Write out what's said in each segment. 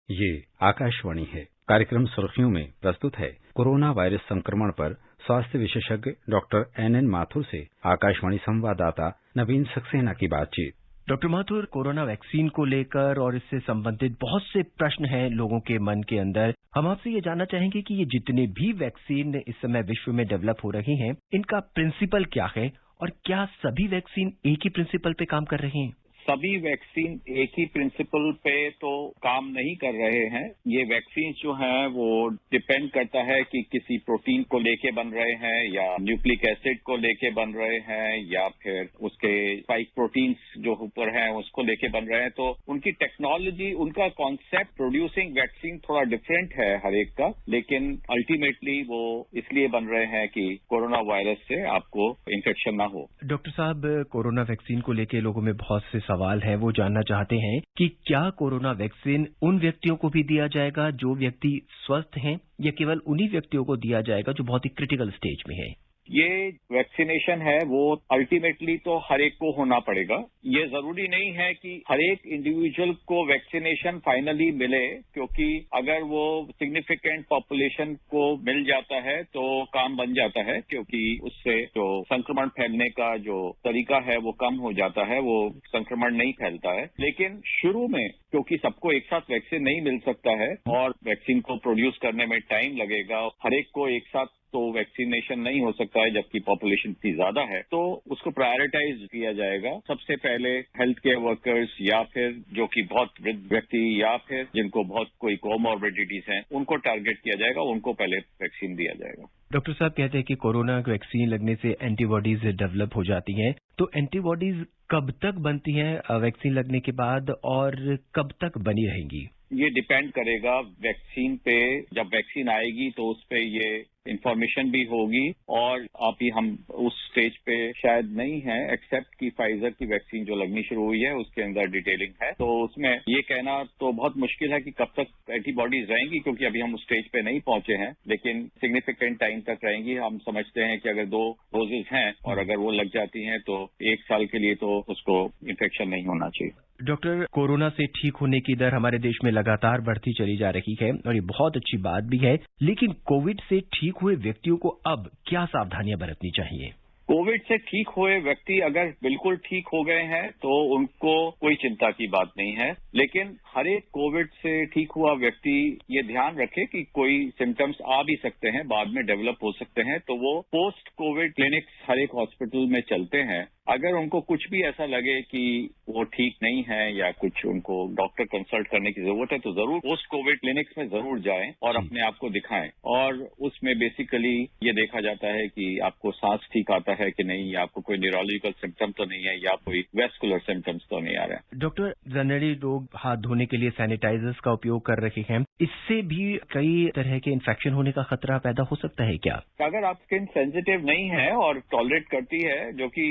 ये आकाशवाणी है। कार्यक्रम सुर्खियों में प्रस्तुत है कोरोना वायरस संक्रमण पर स्वास्थ्य विशेषज्ञ डॉक्टर एन माथुर से आकाशवाणी संवाददाता नवीन सक्सेना की बातचीत। डॉक्टर माथुर, कोरोना वैक्सीन को लेकर और इससे संबंधित बहुत से प्रश्न हैं लोगों के मन के अंदर। हम आपसे ये जानना चाहेंगे कि ये जितने भी वैक्सीन इस समय विश्व में डेवलप हो रही हैं, इनका प्रिंसिपल क्या है और क्या सभी वैक्सीन एक ही प्रिंसिपल पे काम कर रही हैं? सभी वैक्सीन एक ही प्रिंसिपल पे तो काम नहीं कर रहे हैं। ये वैक्सीन जो हैं वो डिपेंड करता है कि किसी प्रोटीन को लेके बन रहे हैं या न्यूक्लिक एसिड को लेके बन रहे हैं या फिर उसके स्पाइक प्रोटीन्स जो ऊपर हैं उसको लेके बन रहे हैं। तो उनकी टेक्नोलॉजी, उनका कॉन्सेप्ट प्रोड्यूसिंग वैक्सीन थोड़ा डिफरेंट है हर एक का, लेकिन अल्टीमेटली वो इसलिए बन रहे हैं कि कोरोना वायरस से आपको इन्फेक्शन ना हो। डॉक्टर साहब, कोरोना वैक्सीन को लेके लोगों में बहुत से सवाल है। वो जानना चाहते हैं कि क्या कोरोना वैक्सीन उन व्यक्तियों को भी दिया जाएगा जो व्यक्ति स्वस्थ हैं या केवल उन्हीं व्यक्तियों को दिया जाएगा जो बहुत ही क्रिटिकल स्टेज में है? ये वैक्सीनेशन है वो अल्टीमेटली तो हर एक को होना पड़ेगा। ये जरूरी नहीं है कि हर एक इंडिविजुअल को वैक्सीनेशन फाइनली मिले, क्योंकि अगर वो सिग्निफिकेंट पॉपुलेशन को मिल जाता है तो काम बन जाता है, क्योंकि उससे जो संक्रमण फैलने का जो तरीका है वो कम हो जाता है, वो संक्रमण नहीं फैलता है। लेकिन शुरू में क्योंकि सबको एक साथ वैक्सीन नहीं मिल सकता है और वैक्सीन को प्रोड्यूस करने में टाइम लगेगा, हर एक को एक साथ तो वैक्सीनेशन नहीं हो सकता है जबकि पॉपुलेशन इतनी ज्यादा है, तो उसको प्रायोरिटाइज किया जाएगा। सबसे पहले हेल्थ केयर वर्कर्स या फिर जो कि बहुत वृद्ध व्यक्ति या फिर जिनको बहुत कोई कोमॉर्बिडिटीज हैं उनको टारगेट किया जाएगा, उनको पहले वैक्सीन दिया जाएगा। डॉक्टर साहब कहते हैं कि कोरोना वैक्सीन लगने से एंटीबॉडीज डेवलप हो जाती हैं, तो एंटीबॉडीज कब तक बनती हैं वैक्सीन लगने के बाद और कब तक बनी रहेंगी? ये डिपेंड करेगा वैक्सीन पे। जब वैक्सीन आएगी तो उस पे ये इंफॉर्मेशन भी होगी, और अभी हम उस स्टेज पे शायद नहीं है, एक्सेप्ट कि फाइजर की वैक्सीन जो लगनी शुरू हुई है उसके अंदर डिटेलिंग है, तो उसमें ये कहना तो बहुत मुश्किल है कि कब तक एंटीबॉडीज रहेंगी, क्योंकि अभी हम उस स्टेज पे नहीं पहुंचे हैं, लेकिन सिग्निफिकेंट टाइम तक रहेंगी। हम समझते हैं कि अगर 2 डोजेज हैं और अगर वो लग जाती हैं तो 1 साल के लिए तो उसको इन्फेक्शन नहीं होना चाहिए। डॉक्टर, कोरोना से ठीक होने की दर हमारे देश में लगातार बढ़ती चली जा रही है और ये बहुत अच्छी बात भी है, लेकिन कोविड से ठीक हुए व्यक्तियों को अब क्या सावधानियां बरतनी चाहिए? कोविड से ठीक हुए व्यक्ति अगर बिल्कुल ठीक हो गए हैं तो उनको कोई चिंता की बात नहीं है, लेकिन हर एक कोविड से ठीक हुआ व्यक्ति ये ध्यान रखे कि कोई सिम्टम्स आ भी सकते हैं, बाद में डेवलप हो सकते हैं, तो वो पोस्ट कोविड क्लिनिक्स हर एक हॉस्पिटल में चलते हैं। अगर उनको कुछ भी ऐसा लगे कि वो ठीक नहीं है या कुछ उनको डॉक्टर कंसल्ट करने की जरूरत है तो जरूर पोस्ट कोविड क्लिनिक्स में जरूर जाएं और अपने आप को दिखाएं। और उसमें बेसिकली ये देखा जाता है कि आपको सांस ठीक आता है कि नहीं, या आपको कोई न्यूरोलॉजिकल सिम्टम तो नहीं है या कोई वेस्कुलर सिम्टम्स तो नहीं आ रहे हैं। डॉक्टर, जनरली लोग हाथ धोने के लिए सैनिटाइजर्स का उपयोग कर रहे हैं, इससे भी कई तरह के इन्फेक्शन होने का खतरा पैदा हो सकता है क्या? अगर आप स्किन सेंसिटिव नहीं है और टॉलरेट करती है, जो कि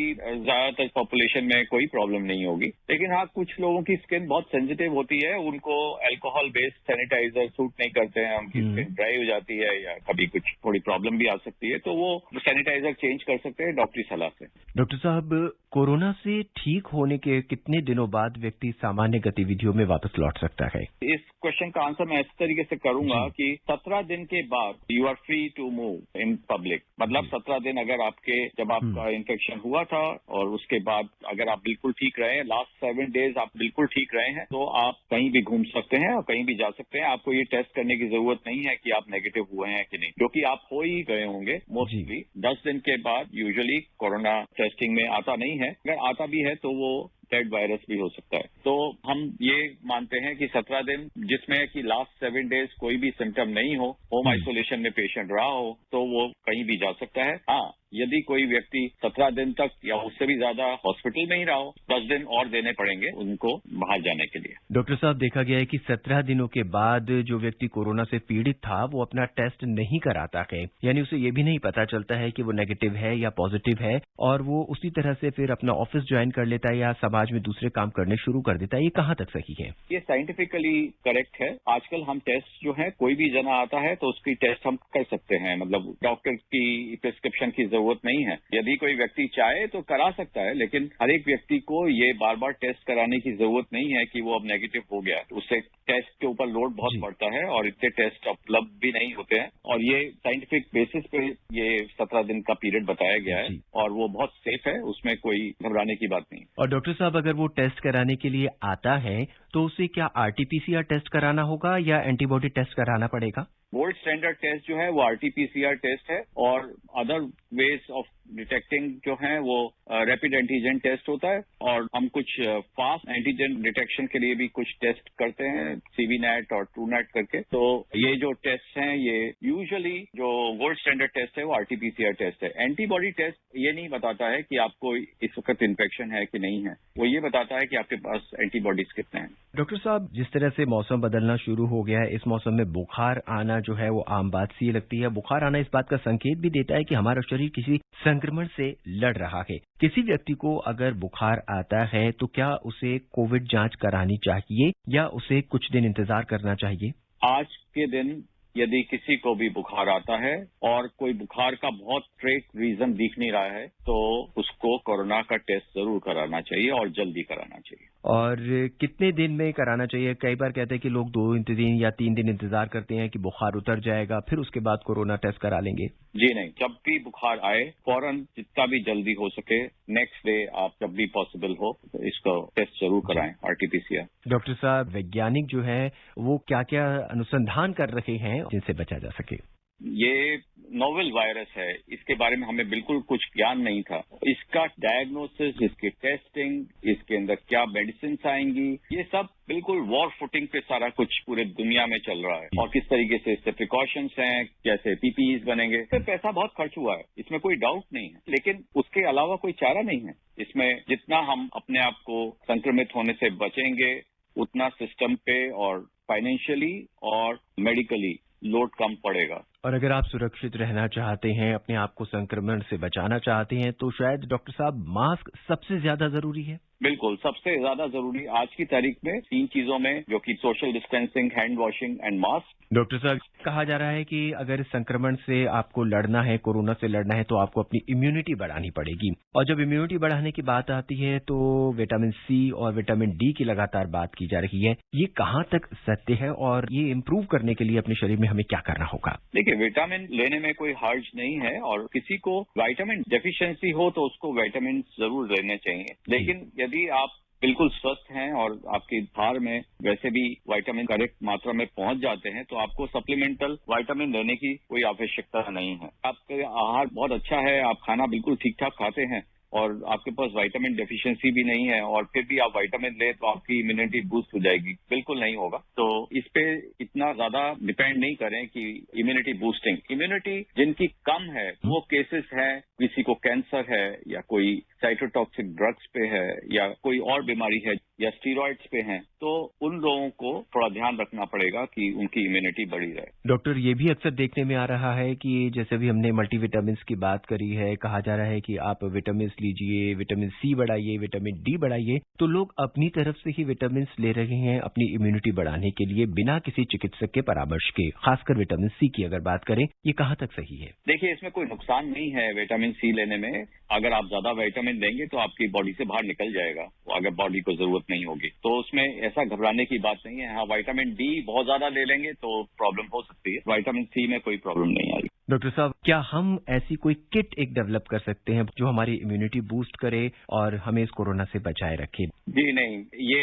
ज्यादातर पॉपुलेशन में कोई प्रॉब्लम नहीं होगी, लेकिन हाँ कुछ लोगों की स्किन बहुत सेंसिटिव होती है, उनको अल्कोहल बेस्ड सैनिटाइजर सूट नहीं करते हैं, उनकी स्किन ड्राई हो जाती है या कभी कुछ थोड़ी प्रॉब्लम भी आ सकती है, तो वो सैनिटाइजर चेंज कर सकते हैं डॉक्टरी सलाह से। डॉक्टर साहब, कोरोना से ठीक होने के कितने दिनों बाद व्यक्ति सामान्य गतिविधियों में वापस लौट सकता है? इस क्वेश्चन का आंसर मैं इस तरीके से करूंगा कि 17 दिन के बाद you are free to move in public. मतलब 17 दिन अगर आपके जब आपका इन्फेक्शन हुआ था और उसके बाद अगर आप बिल्कुल ठीक रहे हैं, लास्ट 7 डेज आप बिल्कुल ठीक रहे हैं, तो आप कहीं भी घूम सकते हैं और कहीं भी जा सकते हैं। आपको ये टेस्ट करने की जरूरत नहीं है कि आप नेगेटिव हुए हैं कि नहीं, क्योंकि आप हो ही गए होंगे मोस्टली। 10 दिन के बाद यूजुअली कोरोना टेस्टिंग में आता नहीं है, अगर आता भी है तो वो डेड वायरस भी हो सकता है। तो हम ये मानते हैं कि 17 दिन जिसमें कि लास्ट 7 डेज कोई भी सिम्टम नहीं हो, होम आइसोलेशन में पेशेंट रहा हो, तो वो कहीं भी जा सकता है। हाँ, यदि कोई व्यक्ति 17 दिन तक या उससे भी ज्यादा हॉस्पिटल में ही रहा हो, 10 दिन और देने पड़ेंगे उनको बाहर जाने के लिए। डॉक्टर साहब, देखा गया है कि 17 दिनों के बाद जो व्यक्ति कोरोना से पीड़ित था वो अपना टेस्ट नहीं कराता है, यानी उसे ये भी नहीं पता चलता है कि वो नेगेटिव है या पॉजिटिव है, और वो उसी तरह से फिर अपना ऑफिस ज्वाइन कर लेता है या समाज में दूसरे काम करने शुरू कर देता है। ये कहाँ तक सही है? ये साइंटिफिकली करेक्ट है। आजकल हम टेस्ट जो है, कोई भी जना आता है तो उसकी टेस्ट हम कर सकते हैं, मतलब डॉक्टर की प्रिस्क्रिप्शन की जरूरत जरूरत नहीं है। यदि कोई व्यक्ति चाहे तो करा सकता है, लेकिन हर एक व्यक्ति को ये बार बार टेस्ट कराने की जरूरत नहीं है कि वो अब नेगेटिव हो गया। उससे टेस्ट के ऊपर लोड बहुत पड़ता है और इतने टेस्ट उपलब्ध भी नहीं होते हैं। और ये साइंटिफिक बेसिस पे ये 17 दिन का पीरियड बताया गया है और वो बहुत सेफ है, उसमें कोई घबराने की बात नहीं। और डॉक्टर साहब, अगर वो टेस्ट कराने के लिए आता है तो उसे क्या RT-PCR टेस्ट कराना होगा या एंटीबॉडी टेस्ट कराना पड़ेगा? गोल्ड स्टैंडर्ड टेस्ट जो है वो RT-PCR टेस्ट है और अदर वेज ऑफ डिटेक्टिंग जो है वो रैपिड एंटीजन टेस्ट होता है। और हम कुछ फास्ट एंटीजन डिटेक्शन के लिए भी कुछ टेस्ट करते हैं, CVNAT और TrueNAT करके। तो ये जो टेस्ट हैं ये यूजुअली जो गोल्ड स्टैंडर्ड टेस्ट है वो RT-PCR टेस्ट है। एंटीबॉडी टेस्ट ये नहीं बताता है कि आपको इस वक्त इन्फेक्शन है कि नहीं है, वो ये बताता है कि आपके पास एंटीबॉडीज कितने हैं। डॉक्टर साहब, जिस तरह से मौसम बदलना शुरू हो गया है, इस मौसम में बुखार आना जो है वो आम बात सी लगती है। बुखार आना इस बात का संकेत भी देता है कि हमारा शरीर किसी संक्रमण से लड़ रहा है। किसी व्यक्ति को अगर बुखार आता है तो क्या उसे कोविड जांच करानी चाहिए या उसे कुछ दिन इंतजार करना चाहिए? आज के दिन यदि किसी को भी बुखार आता है और कोई बुखार का बहुत स्ट्रेट रीजन दिख नहीं रहा है तो उसको कोरोना का टेस्ट जरूर कराना चाहिए और जल्दी कराना चाहिए। और कितने दिन में कराना चाहिए? कई बार कहते हैं कि लोग 2 दिन या 3 दिन इंतजार करते हैं कि बुखार उतर जाएगा फिर उसके बाद कोरोना टेस्ट करा लेंगे। जी नहीं, जब भी बुखार आए फौरन जितना भी जल्दी हो सके नेक्स्ट डे आप जब भी पॉसिबल हो तो इसका टेस्ट जरूर कराएं, RT-PCR। डॉक्टर साहब, वैज्ञानिक जो है वो क्या क्या अनुसंधान कर रहे हैं जिनसे बचा जा सके? ये नोवेल वायरस है, इसके बारे में हमें बिल्कुल कुछ ज्ञान नहीं था। इसका डायग्नोसिस, इसकी टेस्टिंग, इसके अंदर क्या मेडिसिन आएंगी, ये सब बिल्कुल वॉर फुटिंग पे सारा कुछ पूरे दुनिया में चल रहा है। और किस तरीके से इससे प्रिकॉशंस हैं, कैसे PPEs बनेंगे, इसमें पैसा बहुत खर्च हुआ है, इसमें कोई डाउट नहीं है, लेकिन उसके अलावा कोई चारा नहीं है। इसमें जितना हम अपने आप को संक्रमित होने से बचेंगे उतना सिस्टम पे और फाइनेंशियली और मेडिकली लोड कम पड़ेगा। और अगर आप सुरक्षित रहना चाहते हैं, अपने आप को संक्रमण से बचाना चाहते हैं तो शायद डॉक्टर साहब मास्क सबसे ज्यादा जरूरी है। बिल्कुल, सबसे ज्यादा जरूरी आज की तारीख में 3 चीजों में, जो कि social distancing, hand washing and mask. Doctor साहब, कहा जा रहा है कि अगर संक्रमण से आपको लड़ना है, कोरोना से लड़ना है तो आपको अपनी इम्यूनिटी बढ़ानी पड़ेगी। और जब इम्यूनिटी बढ़ाने की बात आती है तो विटामिन C और विटामिन D की लगातार बात की जा रही है। ये कहाँ तक सत्य है और ये इम्प्रूव करने के लिए अपने शरीर में हमें क्या करना होगा? देखिए, विटामिन लेने में कोई हर्ज नहीं है और किसी को विटामिन डेफिशिएंसी हो तो उसको विटामिन जरूर लेने चाहिए। लेकिन यदि आप बिल्कुल स्वस्थ हैं और आपकी आहार में वैसे भी विटामिन करेक्ट मात्रा में पहुंच जाते हैं तो आपको सप्लीमेंटल विटामिन लेने की कोई आवश्यकता नहीं है। आपका आहार बहुत अच्छा है, आप खाना बिल्कुल ठीक ठाक खाते हैं और आपके पास विटामिन डेफिशिएंसी भी नहीं है और फिर भी आप विटामिन ले तो आपकी इम्यूनिटी बूस्ट हो जाएगी, बिल्कुल नहीं होगा। तो इस पे इतना ज्यादा डिपेंड नहीं करें कि इम्यूनिटी बूस्टिंग। इम्यूनिटी जिनकी कम है वो केसेस हैं, किसी को कैंसर है या कोई साइटोटॉक्सिक ड्रग्स पे है या कोई और बीमारी है या स्टीरॉइड्स पे हैं, तो उन लोगों को थोड़ा ध्यान रखना पड़ेगा कि उनकी इम्यूनिटी बढ़ी रहे। डॉक्टर, ये भी अक्सर देखने में आ रहा है कि जैसे भी हमने मल्टीविटामिन की बात करी है, कहा जा रहा है कि आप विटामिन लीजिए, विटामिन C बढ़ाइए, विटामिन D बढ़ाइए, तो लोग अपनी तरफ से ही विटामिन ले रहे हैं अपनी इम्यूनिटी बढ़ाने के लिए बिना किसी चिकित्सक के परामर्श के। खासकर विटामिन C की अगर बात करें, ये कहाँ तक सही है? देखिए, इसमें कोई नुकसान नहीं है विटामिन C लेने में। अगर आप ज्यादा विटामिन लेंगे तो आपकी बॉडी से बाहर निकल जाएगा, अगर बॉडी को जरूरत नहीं होगी तो उसमें ऐसा घबराने की बात नहीं है। हाँ, विटामिन D बहुत ज्यादा ले लेंगे तो प्रॉब्लम हो सकती है, विटामिन C में कोई प्रॉब्लम नहीं आएगी। डॉक्टर साहब, क्या हम ऐसी कोई किट एक डेवलप कर सकते हैं जो हमारी इम्यूनिटी बूस्ट करे और हमें इस कोरोना से बचाए रखे? जी नहीं, ये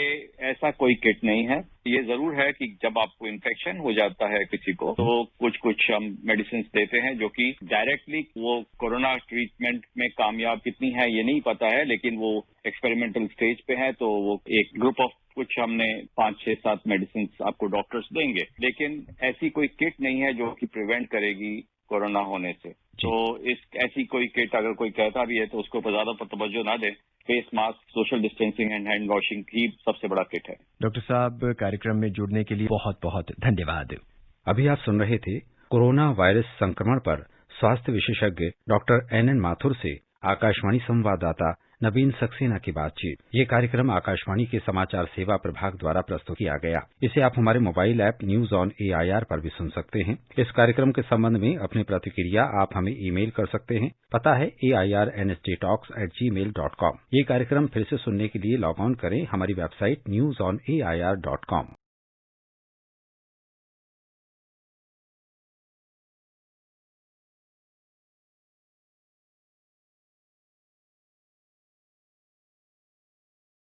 ऐसा कोई किट नहीं है। ये जरूर है कि जब आपको इन्फेक्शन हो जाता है किसी को तो कुछ हम मेडिसिन देते हैं जो कि डायरेक्टली वो कोरोना ट्रीटमेंट में कामयाब कितनी है ये नहीं पता है, लेकिन वो एक्सपेरिमेंटल स्टेज पे है। तो वो एक ग्रुप ऑफ कुछ हमने 5, 6, 7 मेडिसिन आपको डॉक्टर्स देंगे, लेकिन ऐसी कोई किट नहीं है जो कि प्रिवेंट करेगी कोरोना होने से। तो ऐसी कोई किट अगर कोई कहता भी है तो उसको ज्यादा तवज्जो ना दे। Face mask, social distancing and hand washing ही सबसे बड़ा किट है। डॉक्टर साहब, कार्यक्रम में जुड़ने के लिए बहुत बहुत धन्यवाद। अभी आप सुन रहे थे कोरोना वायरस संक्रमण पर स्वास्थ्य विशेषज्ञ डॉक्टर NN माथुर से आकाशवाणी संवाददाता नवीन सक्सेना की बातचीत। ये कार्यक्रम आकाशवाणी के समाचार सेवा प्रभाग द्वारा प्रस्तुत किया गया। इसे आप हमारे mobile app news on AIR पर भी सुन सकते हैं। इस कार्यक्रम के संबंध में अपनी प्रतिक्रिया आप हमें ईमेल कर सकते हैं। पता है airnsttalks@gmail.com। ये कार्यक्रम फिर से सुनने के लिए लॉग ऑन करें हमारी वेबसाइट newsonair.com।